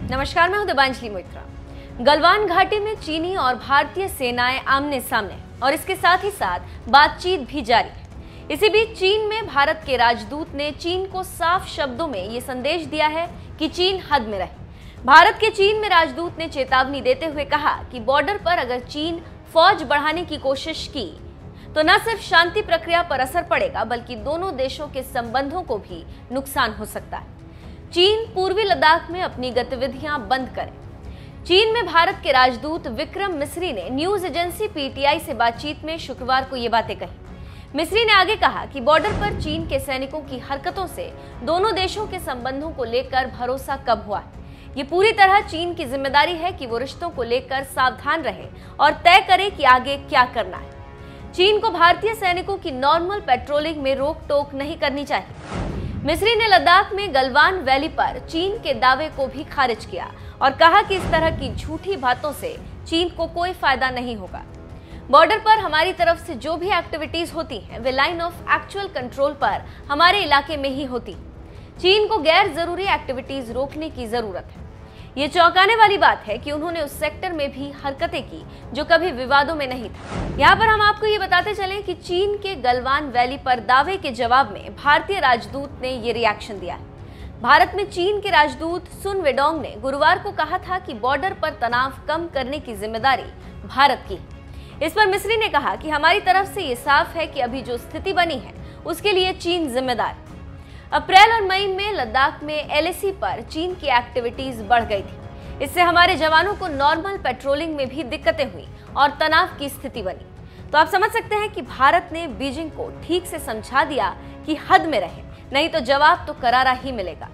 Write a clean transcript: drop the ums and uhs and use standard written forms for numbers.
नमस्कार, मैं हूं दिबांजलि मोइत्रा। गलवान घाटी में चीनी और भारतीय सेनाएं आमने सामने और इसके साथ ही साथ बातचीत भी जारी है। इसी बीच चीन में भारत के राजदूत ने चीन को साफ शब्दों में ये संदेश दिया है कि चीन हद में रहे। भारत के चीन में राजदूत ने चेतावनी देते हुए कहा कि बॉर्डर पर अगर चीन फौज बढ़ाने की कोशिश की तो न सिर्फ शांति प्रक्रिया पर असर पड़ेगा बल्कि दोनों देशों के संबंधों को भी नुकसान हो सकता है। चीन पूर्वी लद्दाख में अपनी गतिविधियां बंद करे। चीन में भारत के राजदूत विक्रम मिस्री ने न्यूज एजेंसी पीटीआई से बातचीत में शुक्रवार को ये बातें कही। मिस्री ने आगे कहा कि बॉर्डर पर चीन के सैनिकों की हरकतों से दोनों देशों के संबंधों को लेकर भरोसा कम हुआ है। ये पूरी तरह चीन की जिम्मेदारी है कि वो रिश्तों को लेकर सावधान रहे और तय करे कि आगे क्या करना है। चीन को भारतीय सैनिकों की नॉर्मल पेट्रोलिंग में रोक टोक नहीं करनी चाहिए। मिस्री ने लद्दाख में गलवान वैली पर चीन के दावे को भी खारिज किया और कहा कि इस तरह की झूठी बातों से चीन को कोई फायदा नहीं होगा। बॉर्डर पर हमारी तरफ से जो भी एक्टिविटीज होती हैं वे लाइन ऑफ एक्चुअल कंट्रोल पर हमारे इलाके में ही होती। चीन को गैर जरूरी एक्टिविटीज रोकने की जरूरत है। ये चौंकाने वाली बात है कि उन्होंने उस सेक्टर में भी हरकतें की जो कभी विवादों में नहीं था। यहाँ पर हम आपको ये बताते चलें कि चीन के गलवान वैली पर दावे के जवाब में भारतीय राजदूत ने ये रिएक्शन दिया है। भारत में चीन के राजदूत सुन वेडोंग ने गुरुवार को कहा था कि बॉर्डर पर तनाव कम करने की जिम्मेदारी भारत की है। इस पर मिस्री ने कहा कि हमारी तरफ से ये साफ है कि अभी जो स्थिति बनी है उसके लिए चीन जिम्मेदार है। अप्रैल और मई में लद्दाख में एलएसी पर चीन की एक्टिविटीज बढ़ गई थी। इससे हमारे जवानों को नॉर्मल पेट्रोलिंग में भी दिक्कतें हुई और तनाव की स्थिति बनी। तो आप समझ सकते हैं कि भारत ने बीजिंग को ठीक से समझा दिया कि हद में रहे, नहीं तो जवाब तो करारा ही मिलेगा।